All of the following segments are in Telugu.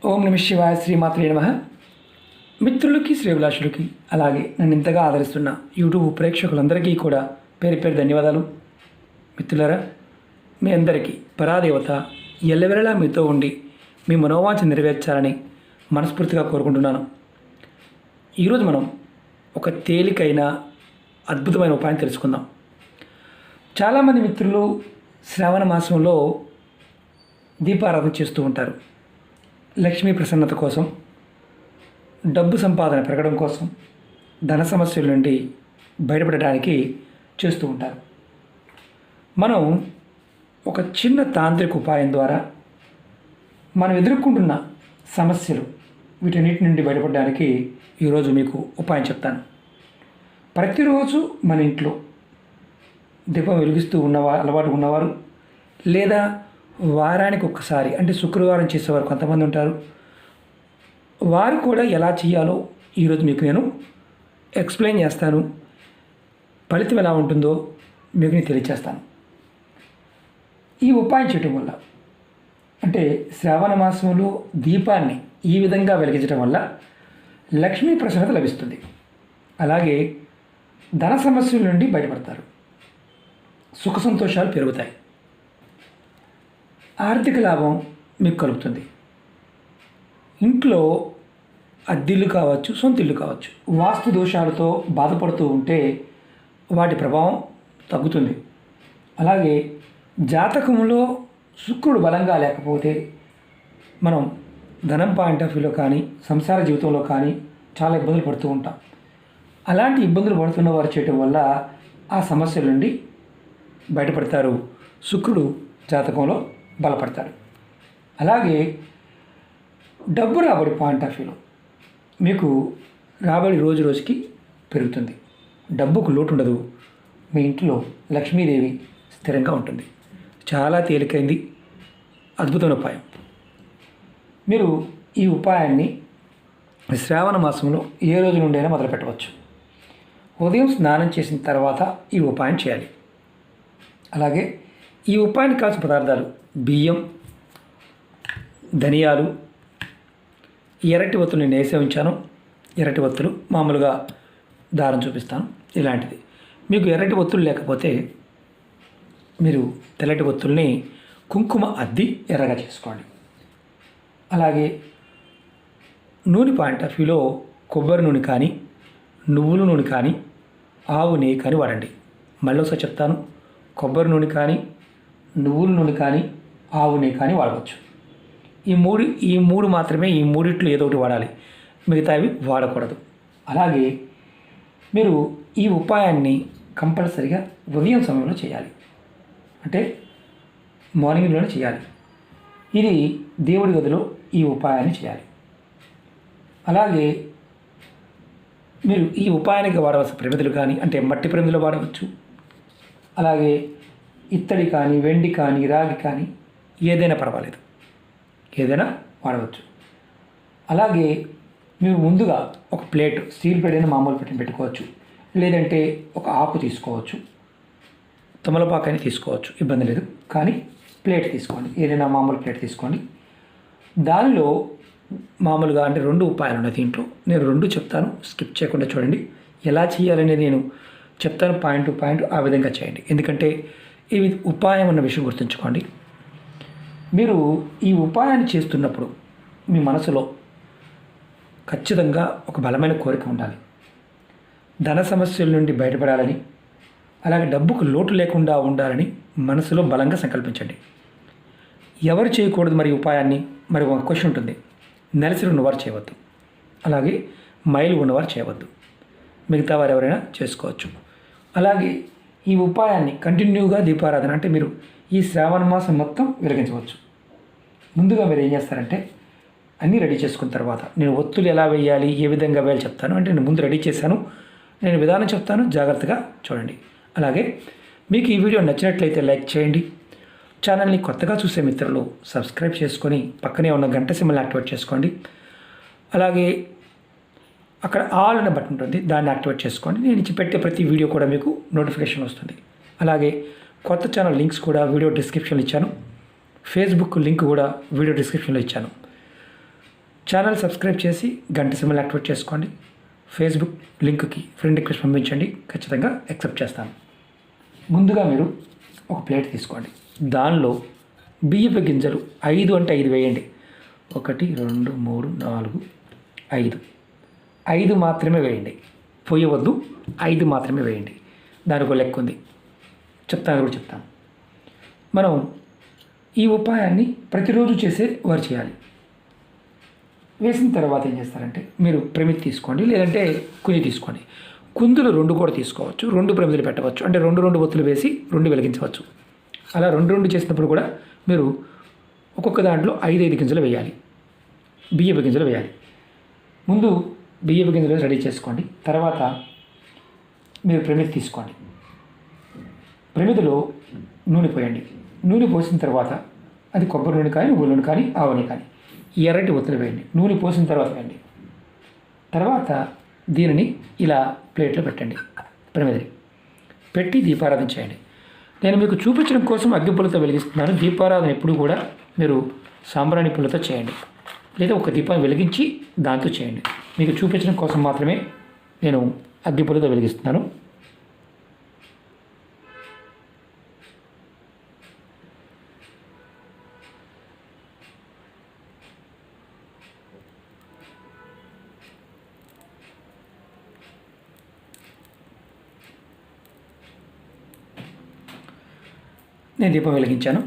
ఓం నమ శివాయ, శ్రీమాత్రే నమః. మిత్రులకి, శ్రేభిలాషులకి, అలాగే నన్ను ఇంతగా ఆదరిస్తున్న యూట్యూబ్ ప్రేక్షకులందరికీ కూడా పేరు పేరు ధన్యవాదాలు. మిత్రులారా, మీ అందరికీ పరాదేవత ఎల్లవెల్లలా మీతో ఉండి మీ మనోవాంఛ నెరవేర్చాలని మనస్ఫూర్తిగా కోరుకుంటున్నాను. ఈరోజు మనం ఒక తేలికైన అద్భుతమైన ఉపాయం తెలుసుకుందాం. చాలామంది మిత్రులు శ్రావణ మాసంలో దీపారాధన చేస్తూ ఉంటారు. లక్ష్మీ ప్రసన్నత కోసం, డబ్బు సంపాదన పెరగడం కోసం, ధన సమస్యల నుండి బయటపడడానికి చేస్తూ ఉంటారు. మనం ఒక చిన్న తాంత్రిక ఉపాయం ద్వారా మనం ఎదుర్కొంటున్న సమస్యలు వీటన్నిటి నుండి బయటపడడానికి ఈరోజు మీకు ఉపాయం చెప్తాను. ప్రతిరోజు మన ఇంట్లో దీపం వెలిగిస్తూ అలవాటు ఉన్నవారు, లేదా వారానికి ఒక్కసారి అంటే శుక్రవారం చేసేవారు కొంతమంది ఉంటారు. వారు కూడా ఎలా చేయాలో ఈరోజు మీకు నేను ఎక్స్ప్లెయిన్ చేస్తాను. ఫలితం ఎలా ఉంటుందో మీకు నేను తెలియజేస్తాను. ఈ ఉపాయం చేయటం వల్ల, అంటే శ్రావణ మాసంలో దీపాన్ని ఈ విధంగా వెలిగించడం వల్ల లక్ష్మీ ప్రసన్నత లభిస్తుంది. అలాగే ధన సమస్యల నుండి బయటపడతారు. సుఖ సంతోషాలు పెరుగుతాయి. ఆర్థిక లాభం మీకు కలుగుతుంది. ఇంట్లో అద్దిల్లు కావచ్చు, సొంత ఇల్లు కావచ్చు, వాస్తు దోషాలతో బాధపడుతూ ఉంటే వాటి ప్రభావం తగ్గుతుంది. అలాగే జాతకంలో శుక్రుడు బలంగా లేకపోతే మనం ధనం పాయింట్ ఆఫ్ వ్యూలో కానీ, సంసార జీవితంలో కానీ చాలా ఇబ్బందులు పడుతూ ఉంటాం. అలాంటి ఇబ్బందులు పడుతున్న వారు చేయటం వల్ల ఆ సమస్యల నుండి బయటపడతారు. శుక్రుడు జాతకంలో బలపడతాడు. అలాగే డబ్బు రాబడి పాయింట్ ఆఫ్ వ్యూలో మీకు రాబడి రోజు రోజుకి పెరుగుతుంది. డబ్బుకు లోటు ఉండదు. మీ ఇంట్లో లక్ష్మీదేవి స్థిరంగా ఉంటుంది. చాలా తేలికైంది, అద్భుతమైన ఉపాయం. మీరు ఈ ఉపాయాన్ని శ్రావణ మాసంలో ఏ రోజు నుండైనా మొదలు పెట్టవచ్చు. ఉదయం స్నానం చేసిన తర్వాత ఈ ఉపాయం చేయాలి. అలాగే ఈ ఉపాయానికి కావాల్సిన పదార్థాలు బియ్యం, ధనియాలు, ఎర్రటి ఒత్తులు నేను వేసే ఉంచాను. ఎర్రటి ఒత్తులు మామూలుగా దారం చూపిస్తాను. ఇలాంటిది మీకు ఎర్రటి ఒత్తులు లేకపోతే మీరు తెల్లటి ఒత్తుల్ని కుంకుమ అద్ది ఎర్రగా చేసుకోండి. అలాగే నూనె పాయింట్ ఆఫ్ వ్యూలో కొబ్బరి నూనె కానీ, నువ్వుల నూనె కానీ, ఆవు నెయ్యి కానీ వాడండి. మళ్ళీ ఒకసారి చెప్తాను. కొబ్బరి నూనె కానీ, నువ్వుల నూనె కానీ, ఆవు నెయ్యి కానీ వాడవచ్చు. ఈ మూడు మాత్రమే. ఈ మూడిట్లో ఏదో ఒకటి వాడాలి, మిగతావి వాడకూడదు. అలాగే మీరు ఈ ఉపాయాన్ని కంపల్సరిగా ఉదయం సమయంలో చేయాలి. అంటే మార్నింగ్లోనే చేయాలి. ఇది దేవుడి గదిలో ఈ ఉపాయాన్ని చేయాలి. అలాగే మీరు ఈ ఉపాయానికి వాడవలసిన ప్రమిదలు కానీ, అంటే మట్టి ప్రమిదలు వాడవచ్చు. అలాగే ఇత్తడి కానీ, వెండి కానీ, రాగి కానీ ఏదైనా పర్వాలేదు, ఏదైనా వాడవచ్చు. అలాగే మీరు ముందుగా ఒక ప్లేట్, స్టీల్ ప్లేట్ అయినా మామూలు ప్లేట్ని పెట్టుకోవచ్చు. లేదంటే ఒక ఆకు తీసుకోవచ్చు, తమలపాకు అయినా తీసుకోవచ్చు, ఇబ్బంది లేదు. కానీ ప్లేట్ తీసుకోండి, ఏదైనా మామూలు ప్లేట్ తీసుకోండి. దానిలో మామూలుగా అంటే 2 ఉపాయాలు ఉన్నాయి దీంట్లో. నేను 2 చెప్తాను, స్కిప్ చేయకుండా చూడండి. ఎలా చేయాలనేది నేను చెప్తాను, పాయింట్ టు పాయింట్. ఆ విధంగా చేయండి. ఎందుకంటే ఇవి ఉపాయం అన్న విషయం గుర్తుంచుకోండి. మీరు ఈ ఉపాయాన్ని చేస్తున్నప్పుడు మీ మనసులో ఖచ్చితంగా ఒక బలమైన కోరిక ఉండాలి. ధన సమస్యల నుండి బయటపడాలని, అలాగే డబ్బుకు లోటు లేకుండా ఉండాలని మనసులో బలంగా సంకల్పించండి. ఎవరు చేయకూడదు మరి ఉపాయాన్ని? మరి ఒక క్వశ్చన్ ఉంటుంది. నెలసరి ఉన్నవారు చేయవద్దు, అలాగే మైలు ఉన్నవారు చేయవద్దు. మిగతా వారు ఎవరైనా చేసుకోవచ్చు. అలాగే ఈ ఉపాయాన్ని కంటిన్యూగా దీపారాధన అంటే మీరు ఈ శ్రావణ మాసం మొత్తం వెలిగించవచ్చు. ముందుగా మీరు ఏం చేస్తారంటే అన్నీ రెడీ చేసుకున్న తర్వాత నేను ఒత్తులు ఎలా వేయాలి, ఏ విధంగా వేయాలి చెప్తాను. అంటే నేను ముందు రెడీ చేశాను, నేను విధానం చెప్తాను, జాగ్రత్తగా చూడండి. అలాగే మీకు ఈ వీడియో నచ్చినట్లయితే లైక్ చేయండి. ఛానల్ని కొత్తగా చూసే మిత్రులు సబ్స్క్రైబ్ చేసుకొని పక్కనే ఉన్న గంట సింబల్ని యాక్టివేట్ చేసుకోండి. అలాగే అక్కడ ఆల్ అనే బటన్ ఉంటుంది, దాన్ని యాక్టివేట్ చేసుకోండి. నేను పెట్టే ప్రతి వీడియో కూడా మీకు నోటిఫికేషన్ వస్తుంది. అలాగే కొత్త ఛానల్ లింక్స్ కూడా వీడియో డిస్క్రిప్షన్లో ఇచ్చాను. ఫేస్బుక్ లింక్ కూడా వీడియో డిస్క్రిప్షన్లో ఇచ్చాను. ఛానల్ సబ్స్క్రైబ్ చేసి గంట సింబల్ యాక్టివేట్ చేసుకోండి. ఫేస్బుక్ లింక్కి ఫ్రెండ్ రిక్వెస్ట్ పంపించండి, ఖచ్చితంగా యాక్సెప్ట్ చేస్తాను. ముందుగా మీరు ఒక ప్లేట్ తీసుకోండి. దానిలో బియ్యపు గింజలు 5 అంటే 5 వేయండి. 1 2 3 4 5 5 మాత్రమే వేయండి, పోయవద్దు. 5 మాత్రమే వేయండి. దానికి ఒక లెక్క ఉంది, చెప్తాను. మనం ఈ ఉపాయాన్ని ప్రతిరోజు చేసే వారు చేయాలి. వేసిన తర్వాత ఏం చేస్తారంటే మీరు ప్రమిది తీసుకోండి, లేదంటే కుంది తీసుకోండి. కుందులు 2 కూడా తీసుకోవచ్చు, 2 ప్రమిదలు పెట్టవచ్చు. అంటే 2 ఒత్తులు వేసి 2 వెలిగించవచ్చు. అలా 2 చేసినప్పుడు కూడా మీరు ఒక్కొక్క దాంట్లో 5 గింజలు వేయాలి, బియ్యపు గింజలు వేయాలి. ముందు బియ్యపు గింజలు రెడీ చేసుకోండి. తర్వాత మీరు ప్రమిది తీసుకోండి. ప్రమిదిలో నూనె పోయండి. నూనె పోసిన తర్వాత అది కొబ్బరి నూనె కానీ, నువ్వుల నూనె కానీ, ఆవు నూనె కానీ, ఎర్రటి ఒత్తులు వేయండి. నూనె పోసిన తర్వాత వేయండి. తర్వాత దీనిని ఇలా ప్లేట్లో పెట్టండి. ప్రమిదిని పెట్టి దీపారాధన చేయండి. నేను మీకు చూపించడం కోసం అగ్గిపుల్లతో వెలిగిస్తున్నాను. దీపారాధన ఎప్పుడు కూడా మీరు సాంబ్రాణి పుల్లతో చేయండి, లేదా ఒక దీపాన్ని వెలిగించి దాంతో చేయండి. మీకు చూపించడం కోసం మాత్రమే నేను అగ్గిపుల్లతో వెలిగిస్తున్నాను. నేను దీపం వెలిగించాను.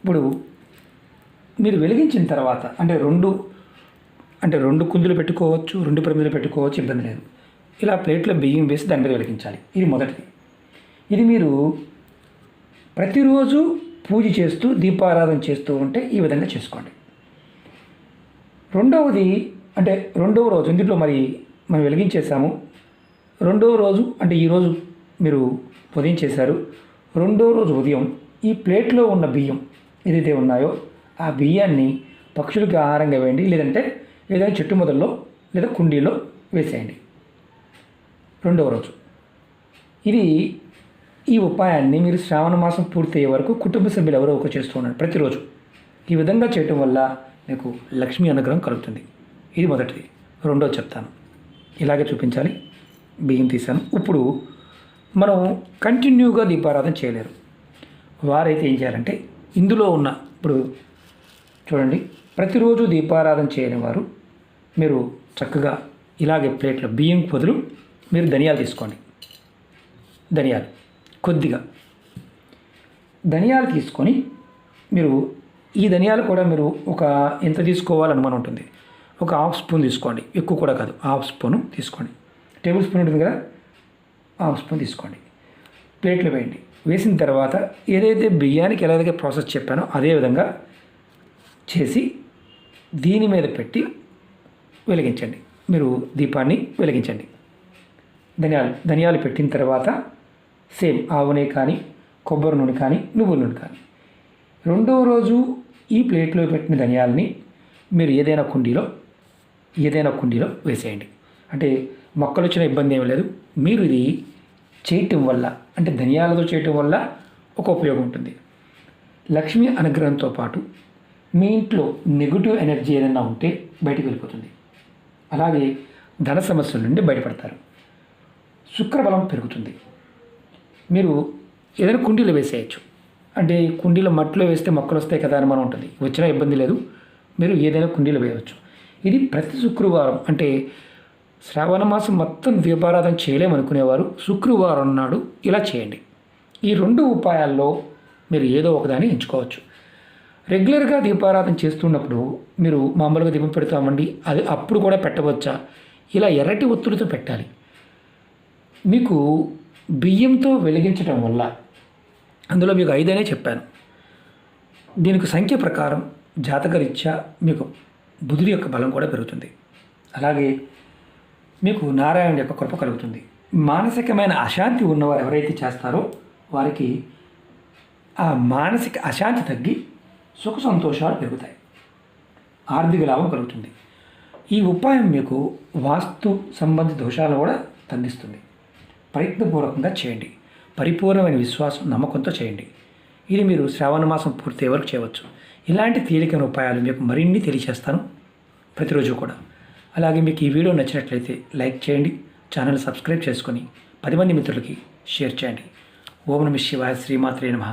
ఇప్పుడు మీరు వెలిగించిన తర్వాత అంటే 2 కుందులు పెట్టుకోవచ్చు, 2 ప్రమిదలు పెట్టుకోవచ్చు, ఇబ్బంది లేదు. ఇలా ప్లేట్లో బియ్యం వేసి దాని మీద వెలిగించాలి. ఇది మొదటిది. ఇది మీరు ప్రతిరోజు పూజ చేస్తూ దీపారాధన చేస్తూ ఉంటే ఈ విధంగా చేసుకోండి. రెండవది అంటే 2వ రోజు ఇందులో మరి మనం వెలిగించేసాము. 2వ రోజు అంటే ఈరోజు మీరు ఉదయం చేశారు. 2వ రోజు ఉదయం ఈ ప్లేట్లో ఉన్న బియ్యం ఏదైతే ఉన్నాయో ఆ బియ్యాన్ని పక్షులకి ఆహారంగా వేయండి, లేదంటే ఏదైనా చెట్టు మొదల్లో లేదా కుండీలో వేసేయండి. 2వ రోజు ఇది ఈ ఉపాయాన్ని మీరు శ్రావణ మాసం పూర్తయ్యే వరకు కుటుంబ సభ్యులు ఎవరో ఒకరు చేస్తూ ఉన్నారు ప్రతిరోజు. ఈ విధంగా చేయటం వల్ల మీకు లక్ష్మీ అనుగ్రహం కలుగుతుంది. ఇది మొదటిది. రెండోది చెప్తాను. ఇలాగే చూపించాలి. బియ్యం తీసాను. ఇప్పుడు మనం కంటిన్యూగా దీపారాధన చేయలేరు. వారైతే ఏం చేయాలంటే ఇందులో ఉన్న ఇప్పుడు చూడండి, ప్రతిరోజు దీపారాధన చేయని వారు మీరు చక్కగా ఇలాగే ప్లేట్లో బియ్యం బదులు మీరు ధనియాలు తీసుకోండి. ధనియాలు కొద్దిగా ధనియాలు తీసుకొని మీరు ఈ ధనియాలు కూడా మీరు ఒక ఎంత తీసుకోవాలనుమానం ఉంటుంది. ఒక ½ స్పూన్ తీసుకోండి, ఎక్కువ కూడా కాదు. ½ స్పూను తీసుకోండి. టేబుల్ స్పూన్ ఉంటుంది కదా, ½ స్పూన్ తీసుకోండి. ప్లేట్లో వేయండి. వేసిన తర్వాత ఏదైతే బియ్యానికి ఎలాగైతే ప్రాసెస్ చెప్పానో అదే విధంగా చేసి దీని మీద పెట్టి వెలిగించండి. మీరు దీపాన్ని వెలిగించండి. ధనియాలు పెట్టిన తర్వాత సేమ్ ఆవు నెయ్యి కానీ, కొబ్బరి నూనె కానీ, నువ్వుల నూనె కానీ 2వ రోజు ఈ ప్లేట్లో పెట్టిన ధనియాలని మీరు ఏదైనా కుండీలో వేసేయండి. అంటే మొక్కలు వచ్చిన ఇబ్బంది ఏమీ లేదు. మీరు ఇది చేయటం వల్ల అంటే ధనియాలతో చేయటం వల్ల ఒక ఉపయోగం ఉంటుంది. లక్ష్మీ అనుగ్రహంతో పాటు మీ ఇంట్లో నెగిటివ్ ఎనర్జీ ఏదైనా ఉంటే బయటికి వెళ్ళిపోతుంది. అలాగే ధన సమస్యల నుండి బయటపడతారు. శుక్రబలం పెరుగుతుంది. మీరు ఏదైనా కుండీలో వేసేయచ్చు. అంటే కుండీలో మట్టిలో వేస్తే మొక్కలు వస్తాయి కదా అని మనం ఉంటుంది. వచ్చినా ఇబ్బంది లేదు. మీరు ఏదైనా కుండీలో వేయవచ్చు. ఇది ప్రతి శుక్రవారం అంటే శ్రావణ మాసం మొత్తం దీపారాధన చేయలేమనుకునేవారు శుక్రవారం నాడు ఇలా చేయండి. ఈ 2 ఉపాయాల్లో మీరు ఏదో ఒకదాన్ని ఎంచుకోవచ్చు. రెగ్యులర్గా దీపారాధన చేస్తున్నప్పుడు మీరు మామూలుగా దీపం పెడతామండి, అది అప్పుడు కూడా పెట్టవచ్చా? ఇలా ఎర్రటి ఒత్తులతో పెట్టాలి. మీకు బియ్యంతో వెలిగించడం వల్ల అందులో మీకు 5 అనే చెప్పాను. దీనికి సంఖ్య ప్రకారం జాతకరీత్యా మీకు బుధుడి యొక్క బలం కూడా పెరుగుతుంది. అలాగే మీకు నారాయణుడి యొక్క కృప కలుగుతుంది. మానసికమైన అశాంతి ఉన్నవారు ఎవరైతే చేస్తారో వారికి ఆ మానసిక అశాంతి తగ్గి సుఖ సంతోషాలు పెరుగుతాయి. ఆర్థిక లాభం కలుగుతుంది. ఈ ఉపాయం మీకు వాస్తు సంబంధ దోషాలను కూడా తగ్గిస్తుంది. ప్రయత్నపూర్వకంగా చేయండి. పరిపూర్ణమైన విశ్వాసం నమ్మకంతో చేయండి. ఇది మీరు శ్రావణ మాసం పూర్తయ్యే వరకు చేయవచ్చు. ఇలాంటి తేలికైన ఉపాయాలు మీకు మరిన్ని తెలియచేస్తాను. ప్రతిరోజు కూడా. అలాగే మీకు ఈ వీడియో నచ్చినట్లయితే లైక్ చేయండి, ఛానల్ సబ్స్క్రైబ్ చేసుకొని 10 మంది మిత్రులకి షేర్ చేయండి. ఓం నమః శివాయ, శ్రీమాత్రే నమః.